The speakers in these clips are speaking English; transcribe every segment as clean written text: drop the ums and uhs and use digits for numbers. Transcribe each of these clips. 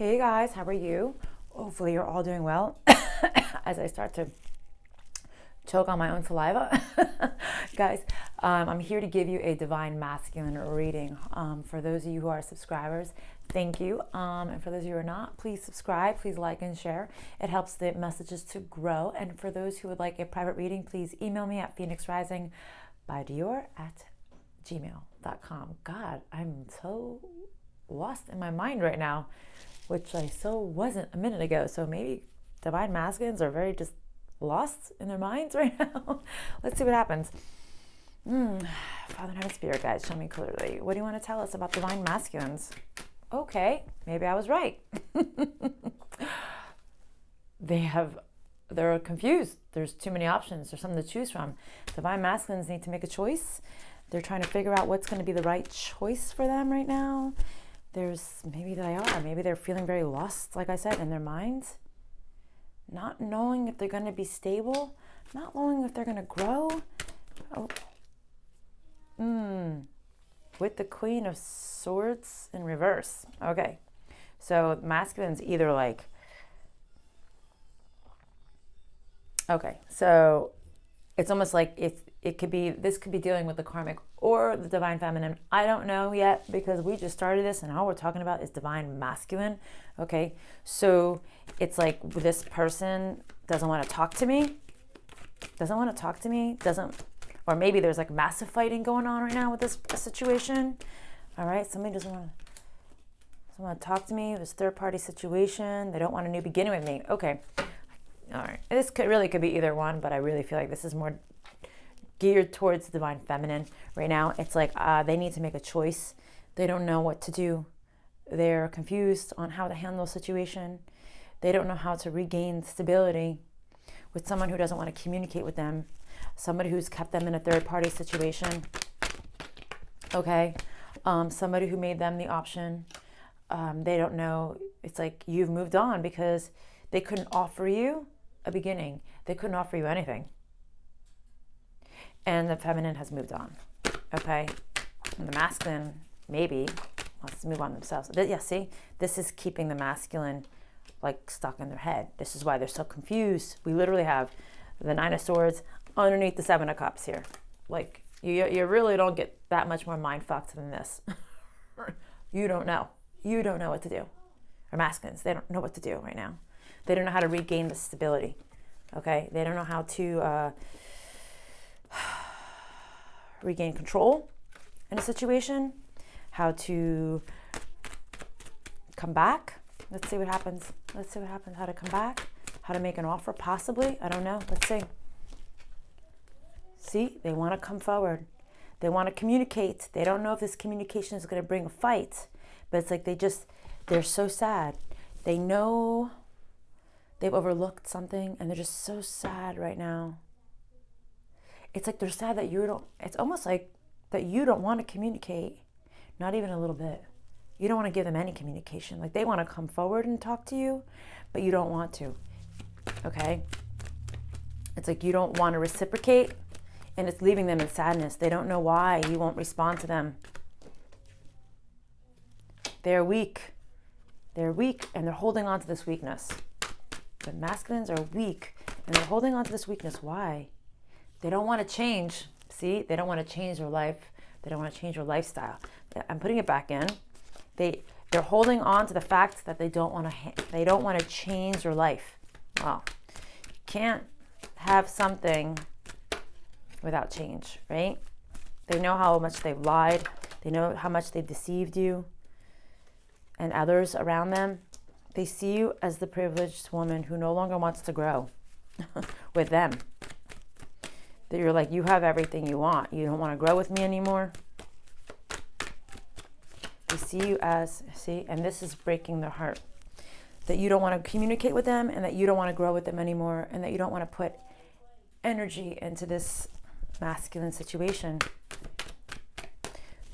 Hey guys, how are you? Hopefully you're all doing well. As I start to choke on my own saliva. Guys, I'm here to give you a divine masculine reading. For those of you who are subscribers, thank you. And for those of you who are not, please subscribe, please like and share. It helps the messages to grow. And for those who would like a private reading, please email me at phoenixrisingbydior@gmail.com. God, I'm so lost in my mind right now, which I so wasn't a minute ago. So maybe divine masculines are very just lost in their minds right now. Let's see what happens. Father, Heaven, Spirit, guys, show me clearly. What do you want to tell us about divine masculines? Okay, maybe I was right. They're confused. There's too many options. There's something to choose from. Divine masculines need to make a choice. They're trying to figure out what's going to be the right choice for them right now. Maybe they're feeling very lost, like I said, in their minds. Not knowing if they're going to be stable, not knowing if they're going to grow. With the Queen of Swords in reverse. Okay, so masculine's either like, so it's almost like this could be dealing with the karmic or the divine feminine. I don't know yet because we just started this and all we're talking about is divine masculine. Okay, so it's like this person doesn't want to talk to me, or maybe there's like massive fighting going on right now with this situation. All right, somebody doesn't want to talk to me. This third party situation. They don't want a new beginning with me. Okay, all right. This could be either one, but I really feel like this is more geared towards the divine feminine right now. It's like they need to make a choice. They don't know what to do. They're confused on how to handle a situation. They don't know how to regain stability with someone who doesn't want to communicate with them, somebody who's kept them in a third-party situation, okay? Somebody who made them the option. They don't know. It's like you've moved on because they couldn't offer you a beginning. They couldn't offer you anything. And the feminine has moved on, okay? And the masculine maybe wants to move on themselves. Yeah, see? This is keeping the masculine like stuck in their head. This is why they're so confused. We literally have the Nine of Swords underneath the Seven of Cups here. Like, you really don't get that much more mind fucked than this. You don't know. You don't know what to do. Or masculines, they don't know what to do right now. They don't know how to regain the stability, okay? They don't know how to regain control in a situation, how to come back. Let's see what happens. How to come back, how to make an offer, possibly. I don't know. Let's see. See, they want to come forward. They want to communicate. They don't know if this communication is going to bring a fight, but it's like they're so sad. They know they've overlooked something and they're just so sad right now. It's like they're sad that it's almost like that you don't want to communicate, not even a little bit. You don't want to give them any communication. Like they want to come forward and talk to you, but you don't want to, okay? It's like you don't want to reciprocate and it's leaving them in sadness. They don't know why you won't respond to them. They're weak. They're weak and they're holding on to this weakness. The masculines are weak and they're holding on to this weakness. Why? They don't want to change. See, they don't want to change their life. They don't want to change their lifestyle. I'm putting it back in. They're holding on to the fact that they don't want to change their life. Well, you can't have something without change, right? They know how much they've lied. They know how much they've deceived you and others around them. They see you as the privileged woman who no longer wants to grow with them. That you're like, you have everything you want. You don't want to grow with me anymore. They see you as, and this is breaking their heart. That you don't want to communicate with them and that you don't want to grow with them anymore and that you don't want to put energy into this masculine situation.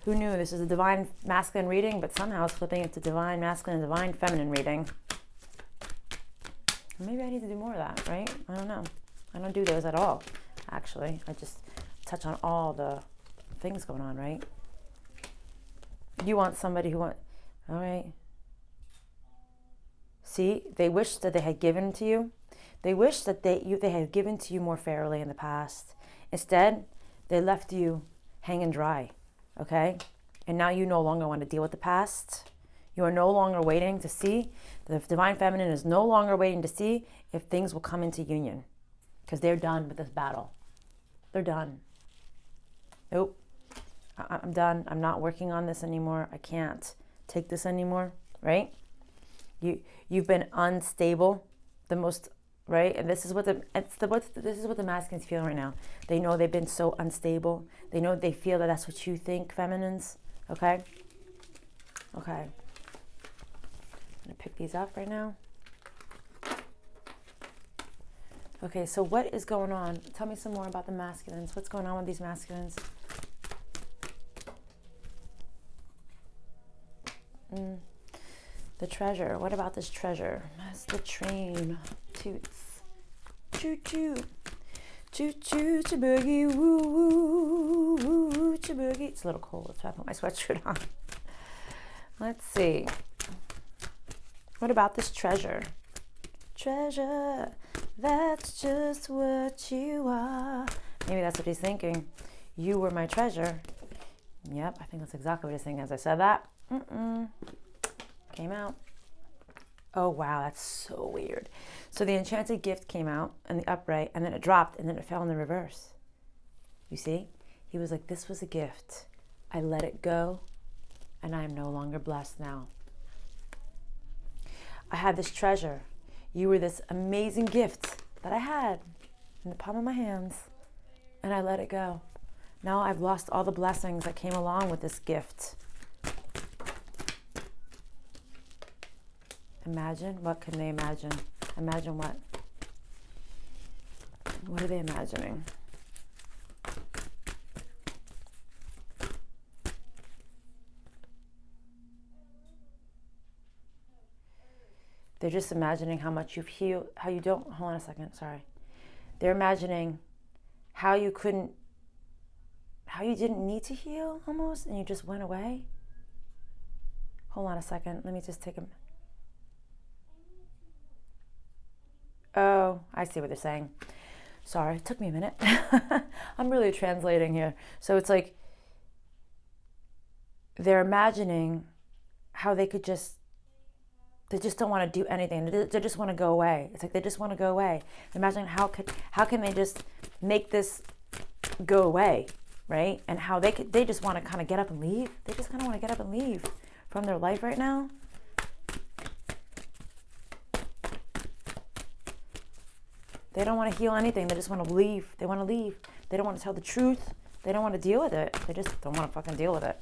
Who knew this is a divine masculine reading, but somehow it's flipping into divine masculine and divine feminine reading. Maybe I need to do more of that, right? I don't know. I don't do those at all, actually. I just touch on all the things going on, right? You want somebody all right. See, they wish that they had given to you. They wish that they had given to you more fairly in the past. Instead, they left you hanging dry, okay? And now you no longer want to deal with the past. You are no longer waiting to see. The Divine Feminine is no longer waiting to see if things will come into union, because they're done with this battle. They're done. Nope. I'm done. I'm not working on this anymore. I can't take this anymore, right? You've been unstable, the most, right? And this is what this is what the masculines feel right now. They know they've been so unstable. They know they feel that that's what you think, feminines. Okay. Okay. I'm gonna pick these up right now. Okay, so what is going on? Tell me some more about the masculines. What's going on with these masculines? The treasure. What about this treasure? That's the train. Toots. Choo choo. Choo choo boogie. Woo woo woo woo boogie. It's a little cold, so I put my sweatshirt on. Let's see. What about this treasure? Treasure. That's just what you are. Maybe that's what he's thinking. You were my treasure. Yep, I think that's exactly what he's thinking as I said that. Came out. Oh, wow, that's so weird. So the enchanted gift came out in the upright, and then it dropped, and then it fell in the reverse. You see? He was like, this was a gift. I let it go, and I am no longer blessed now. I had this treasure. You were this amazing gift that I had in the palm of my hands, and I let it go. Now I've lost all the blessings that came along with this gift. Imagine. What can they imagine? Imagine what? What are they imagining? They're just imagining how much you've healed, how you don't, hold on a second, sorry. They're imagining how you didn't need to heal almost, and you just went away. Hold on a second, let me just take a... Oh, I see what they're saying. Sorry, it took me a minute. I'm really translating here. So it's like, they're imagining how they could just, they just don't want to do anything. They just want to go away. It's like they just want to go away. Imagine how can they just make this go away, right? And how they just want to kind of get up and leave. They just kind of want to get up and leave from their life right now. They don't want to heal anything. They just want to leave. They want to leave. They don't want to tell the truth. They don't want to deal with it. They just don't want to fucking deal with it.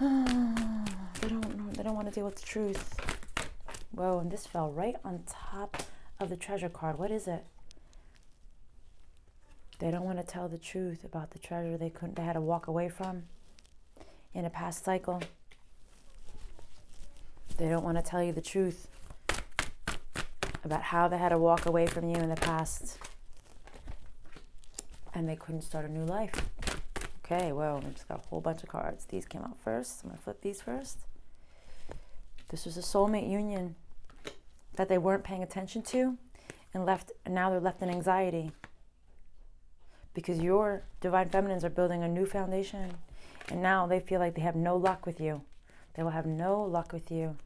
They don't want to deal with the truth. Whoa, and this fell right on top of the treasure card. What is it? They don't want to tell the truth about the treasure they had to walk away from in a past cycle. They don't want to tell you the truth about how they had to walk away from you in the past and they couldn't start a new life. Okay, well, we just got a whole bunch of cards. These came out first. I'm going to flip these first. This was a soulmate union that they weren't paying attention to and now they're left in anxiety because your divine feminines are building a new foundation and now they feel like they have no luck with you. They will have no luck with you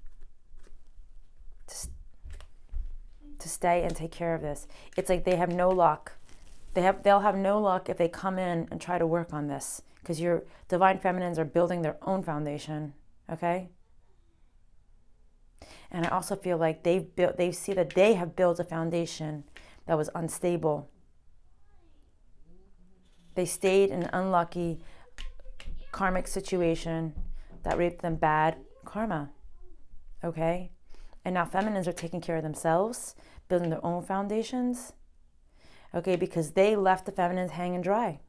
to stay and take care of this. It's like they have no luck. They'll have no luck if they come in and try to work on this because your divine feminines are building their own foundation, okay? And I also feel like they see that they have built a foundation that was unstable. They stayed in an unlucky karmic situation that reaped them bad karma, okay? And now feminines are taking care of themselves, building their own foundations, okay, because they left the feminines hanging dry.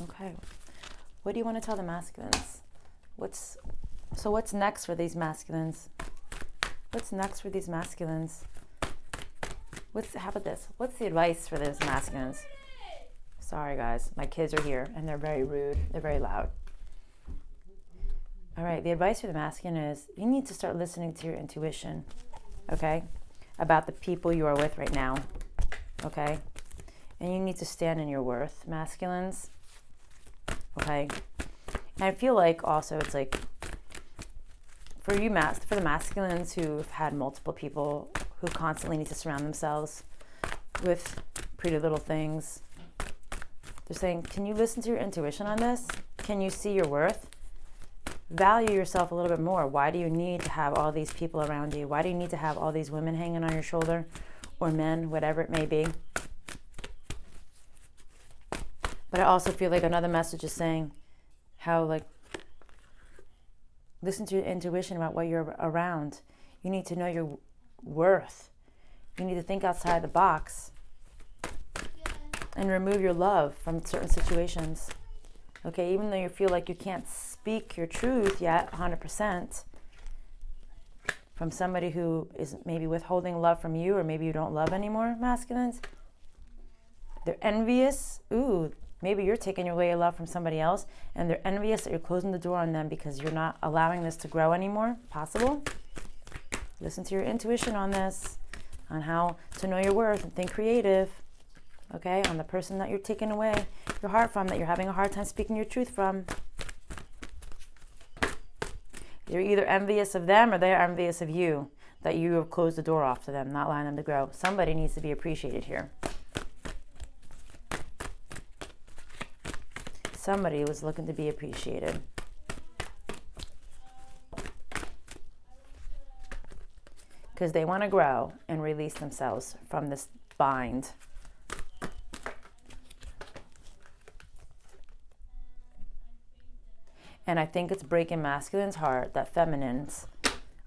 Okay, what do you want to tell the masculines? What's next for these masculines? What's next for these masculines? How about this? What's the advice for those masculines? Sorry, guys. My kids are here, and they're very rude. They're very loud. All right, the advice for the masculine is you need to start listening to your intuition, okay, about the people you are with right now, okay? And you need to stand in your worth, masculines, okay? And I feel like also it's like for you, for the masculines who've had multiple people who constantly need to surround themselves with pretty little things, they're saying, can you listen to your intuition on this? Can you see your worth? Value yourself a little bit more. Why do you need to have all these people around you? Why do you need to have all these women hanging on your shoulder, or men, whatever it may be? But I also feel like another message is saying how, like, listen to your intuition about what you're around. You need to know your worth. You need to think outside the box and remove your love from certain situations. Okay, even though you feel like you can't speak your truth yet 100% from somebody who is maybe withholding love from you, or maybe you don't love anymore, masculines. They're envious. Ooh, maybe you're taking away love from somebody else, and they're envious that you're closing the door on them because you're not allowing this to grow anymore. Possible? Listen to your intuition on this, on how to know your worth and think creative. Okay, on the person that you're taking away your heart from, that you're having a hard time speaking your truth from. You're either envious of them or they're envious of you, that you have closed the door off to them, not allowing them to grow. Somebody needs to be appreciated here. Somebody was looking to be appreciated. Because they want to grow and release themselves from this bind. And I think it's breaking masculine's heart that feminines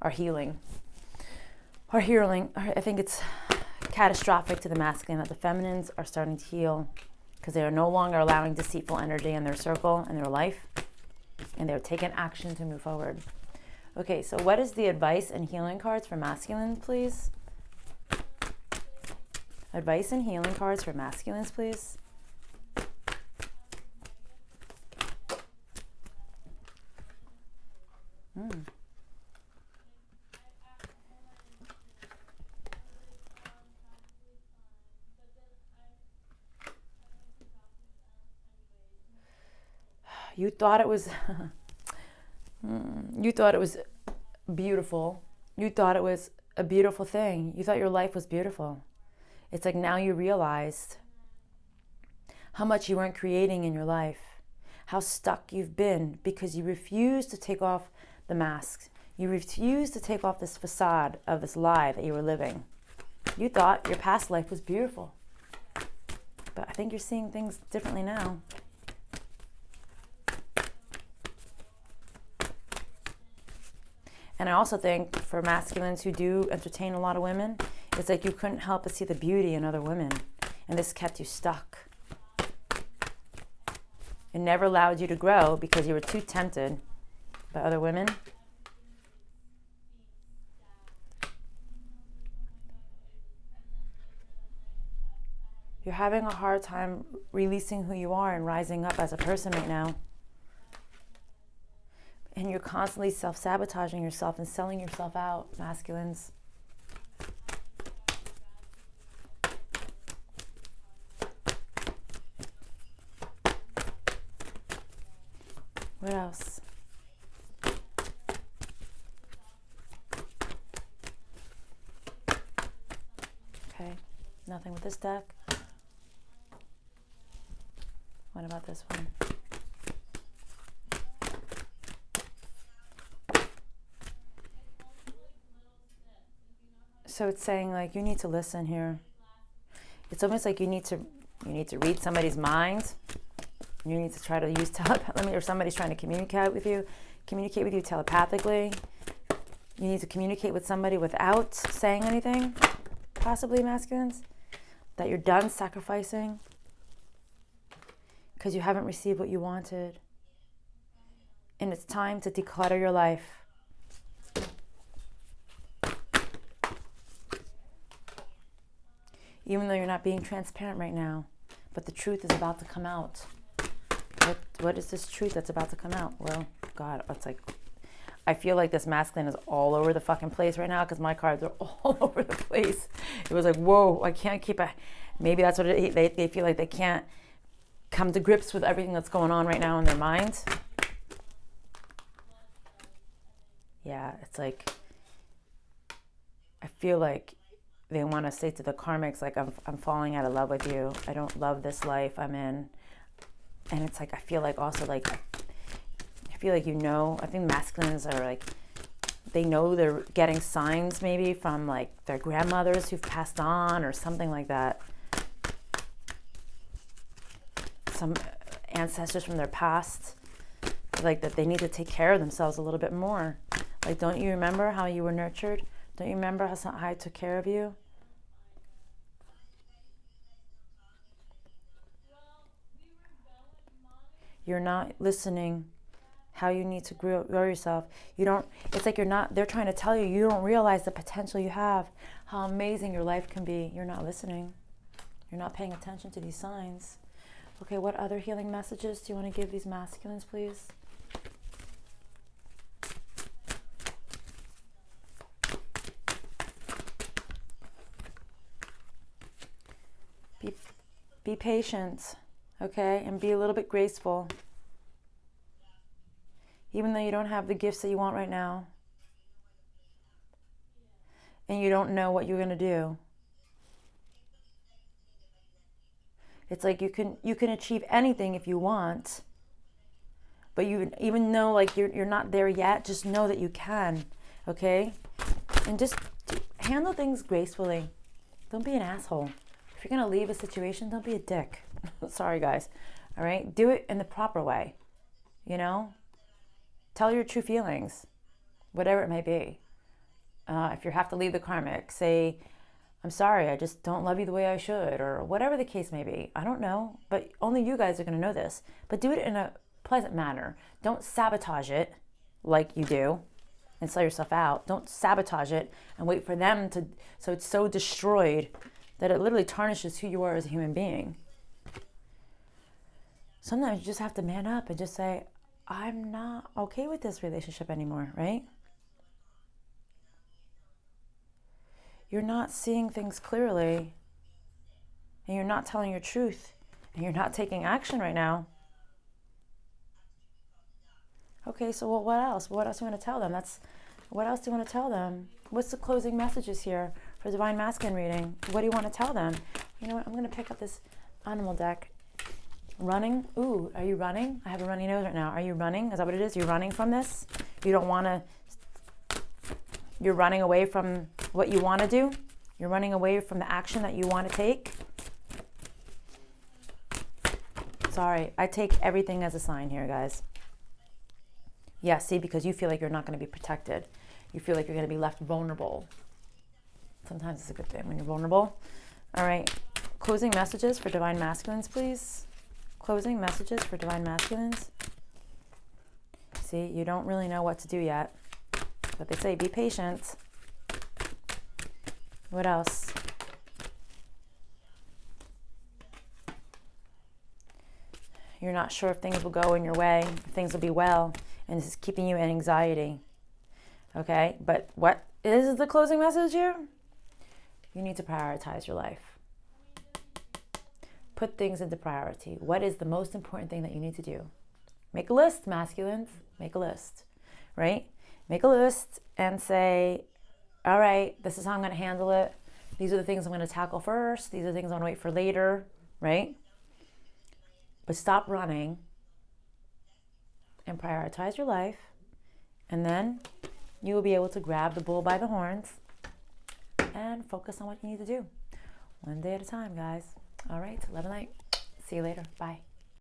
are healing. I think it's catastrophic to the masculine that the feminines are starting to heal because they are no longer allowing deceitful energy in their circle, in their life, and they're taking action to move forward. Okay, so what is the advice and healing cards for masculine, please? Advice and healing cards for masculines, please. You thought it was you thought it was beautiful. You thought it was a beautiful thing. You thought your life was beautiful. It's like now you realized how much you weren't creating in your life, how stuck you've been because you refused to take off the mask. You refused to take off this facade of this lie that you were living. You thought your past life was beautiful. But I think you're seeing things differently now. And I also think for masculines who do entertain a lot of women, it's like you couldn't help but see the beauty in other women. And this kept you stuck. It never allowed you to grow because you were too tempted by other women. You're having a hard time releasing who you are and rising up as a person right now. And you're constantly self-sabotaging yourself and selling yourself out, masculines. What else? Okay, nothing with this deck. What about this one? So it's saying like you need to listen here. It's almost like you need to read somebody's mind. You need to try to use telepathy, or somebody's trying to communicate with you telepathically. You need to communicate with somebody without saying anything, possibly masculines, that you're done sacrificing because you haven't received what you wanted. And it's time to declutter your life. Even though you're not being transparent right now, But the truth is about to come out. What is this truth that's about to come out? Well, God, it's like, I feel like this masculine is all over the fucking place right now because my cards are all over the place. It was like, whoa, I can't keep a, maybe that's what they feel like they can't come to grips with everything that's going on right now in their minds. Yeah, it's like, I feel like they want to say to the karmics, like, I'm falling out of love with you. I don't love this life I'm in. And it's like, I feel like also like, I feel like, I think masculines are like, they know they're getting signs maybe from like their grandmothers who've passed on or something like that. Some ancestors from their past, like that they need to take care of themselves a little bit more. Like, don't you remember how you were nurtured? Don't you remember how I took care of you? You're not listening how you need to grow yourself. You don't, it's like they're trying to tell you, you don't realize the potential you have, how amazing your life can be. You're not listening. You're not paying attention to these signs. Okay, what other healing messages do you want to give these masculines, please? Be patient, okay? And be a little bit graceful. Even though you don't have the gifts that you want right now. And you don't know what you're going to do. It's like you can achieve anything if you want. But even though like you're not there yet, just know that you can, okay? And just handle things gracefully. Don't be an asshole. If you're going to leave a situation, don't be a dick. Sorry, guys. All right? Do it in the proper way. You know? Tell your true feelings, whatever it may be. If you have to leave the karmic, say, I'm sorry, I just don't love you the way I should, or whatever the case may be. I don't know, but only you guys are going to know this. But do it in a pleasant manner. Don't sabotage it like you do and sell yourself out. Don't sabotage it and wait for them to, so it's so destroyed that it literally tarnishes who you are as a human being. Sometimes you just have to man up and just say, I'm not okay with this relationship anymore, right? You're not seeing things clearly, and you're not telling your truth, and you're not taking action right now. Okay, so what else? What else do you want to tell them? What else do you want to tell them? What's the closing messages here for Divine Masculine reading? What do you want to tell them? You know what? I'm going to pick up this animal deck. Running? Ooh, are you running? I have a runny nose right now. Are you running? Is that what it is? You're running from this? You don't want to... You're running away from what you want to do? You're running away from the action that you want to take? Sorry, I take everything as a sign here, guys. Yeah, see, because you feel like you're not going to be protected. You feel like you're going to be left vulnerable. Sometimes it's a good thing when you're vulnerable. All right, closing messages for Divine Masculines, please. Closing messages for Divine Masculines. See, you don't really know what to do yet. But they say, be patient. What else? You're not sure if things will go in your way, if things will be well, and this is keeping you in anxiety. Okay, but what is the closing message here? You need to prioritize your life. Put things into priority. What is the most important thing that you need to do? Make a list, masculines. Make a list, right? Make a list and say, all right, this is how I'm going to handle it. These are the things I'm going to tackle first. These are the things I'm going to wait for later, right? But stop running and prioritize your life. And then you will be able to grab the bull by the horns and focus on what you need to do. One day at a time, guys. All right, love and light. See you later. Bye.